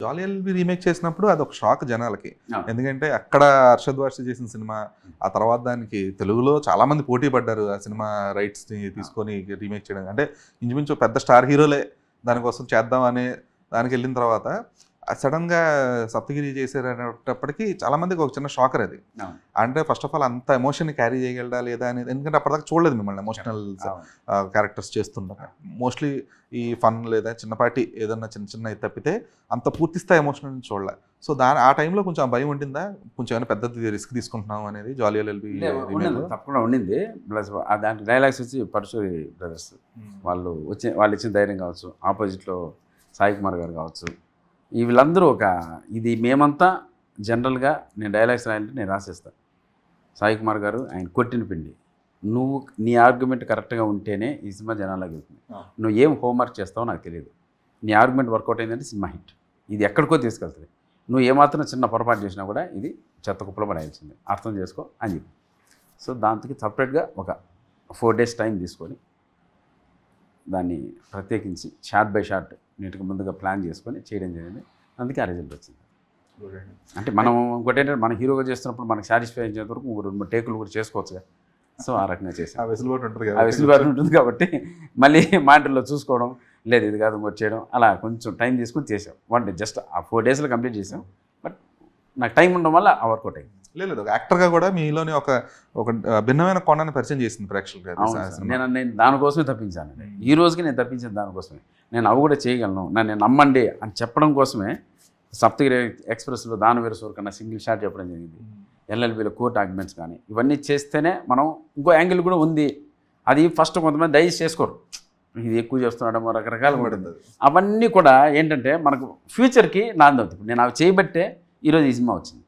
జాలీ LB remake చేసినప్పుడు అదొక shock జనాలకి. ఆ. ఎందుకంటే అక్కడ అర్షద్ వార్సి చేసిన సినిమా, ఆ తర్వాత దానికి తెలుగులో చాలా మంది పోటీ పడ్డారు ఆ సినిమా రైట్స్ని తీసుకొని రీమేక్ చేయడం. అంటే ఇంచుమించు పెద్ద స్టార్ హీరోలే దానికోసం చేద్దాం అనే దానికి వెళ్ళిన తర్వాత సడన్గా సప్తగిరి చేసేటప్పటికి చాలా మందికి ఒక చిన్న షాకర్ అది. అవును. అంటే ఫస్ట్ ఆఫ్ ఆల్ అంత ఎమోషన్ క్యారీ చేయగలడా లేదా అనేది, ఎందుకంటే అప్పటిదాకా చూడలేదు మిమ్మల్ని ఎమోషనల్ అవును. క్యారెక్టర్స్ చేస్తుంటారు. మోస్ట్లీ ఈ ఫన్ లేదా చిన్నపాటి ఏదన్నా చిన్న చిన్న తప్పితే అంత పూర్తి స్థాయి ఎమోషనల్ చూడలే. సో ఆ టైంలో కొంచెం ఆ భయం ఉండిందా, కొంచెం ఏమైనా పెద్ద రిస్క్ తీసుకుంటున్నాం అనేది జాలీ ఎల్ఎల్బి ఉండింది, తప్పకుండా ఉండింది. ప్లస్ దాంట్లో డైలాగ్స్ వచ్చి పరశురి బ్రదర్స్ వాళ్ళు ఇచ్చిన ధైర్యం కావచ్చు, ఆపోజిట్లో సాయి కుమార్ గారు కావచ్చు, ఈ వీళ్ళందరూ ఇది మేమంతా జనరల్గా నేను డైలాగ్స్ రాయాలంటే నేను రాసేస్తాను. సాయి కుమార్ గారు ఆయన కొట్టిన పిండి, నువ్వు నీ ఆర్గ్యుమెంట్ కరెక్ట్గా ఉంటేనే ఈ సినిమా జనాల్లోకి వెళ్తుంది. నువ్వు ఏం హోంవర్క్ చేస్తావో నాకు తెలియదు, నీ ఆర్గ్యుమెంట్ వర్కౌట్ అయిందంటే సినిమా హిట్, ఇది ఎక్కడికో తీసుకెళ్తుంది. నువ్వు ఏమాత్రం చిన్న పొరపాటు చేసినా కూడా ఇది చెత్త కుప్పలో పడాల్సింది, అర్థం చేసుకో అని చెప్పి. సో దానికి సపరేట్గా ఒక 4 days టైం తీసుకొని దాన్ని ప్రత్యేకించి షార్ట్ బై షార్ట్ నీట్గా ముందుగా ప్లాన్ చేసుకొని చేయడం జరిగింది. అందుకే ఆ రిజల్ట్ వచ్చింది. అంటే మనం ఇంకోటి ఏంటంటే మన హీరోగా చేస్తున్నప్పుడు మనకు సాటిస్ఫై అయ్యేంత వరకు 2-3 టేకులు కూడా చేసుకోవచ్చుగా. సో ఆ రకంగా చేసాం. ఆ వెసులుబాటు ఉంటుంది ఆ వెసులుబాటు ఉంటుంది కాబట్టి మళ్ళీ మాటల్లో చూసుకోవడం, లేదు ఇది కాదు ఇంకోటి చేయడం, అలా కొంచెం టైం తీసుకొని చేసాం. జస్ట్ ఆ 4 daysలో కంప్లీట్ చేసాం. బట్ నాకు టైం ఉండడం వల్ల ఆ వర్కౌట్ అయింది. లేదు, ఒక యాక్టర్గా కూడా మీలోని ఒక భిన్నమైన కోణాన్ని పరిచయం చేసింది ప్రేక్షకులకి. నేను దానికోసమే తప్పించాను. ఈ రోజుకి నేను తప్పించాను దానికోసమే. నేను అవి కూడా చేయగలను, నన్ను నమ్మండి అని చెప్పడం కోసమే సప్తగిరి ఎక్స్ప్రెస్లో దానవీర సూర్ కన్నా సింగిల్ షాట్ చెప్పడం జరిగింది. ఎల్ఎల్బిలో కోర్ట్ ఆర్గ్యుమెంట్స్ కానీ ఇవన్నీ చేస్తేనే మనం ఇంకో యాంగిల్ కూడా ఉంది. అది ఫస్ట్ కొంతమంది డైజెస్ట్ చేసుకోరు, ఇది ఎక్కువ చేస్తున్నాడేమో రకరకాలుగా ఉంటుంది. అవన్నీ కూడా ఏంటంటే మనకు ఫ్యూచర్కి నాంది అవుతుంది. నేను అవి చేయబట్టే ఈరోజు ఈ సినిమా వచ్చింది.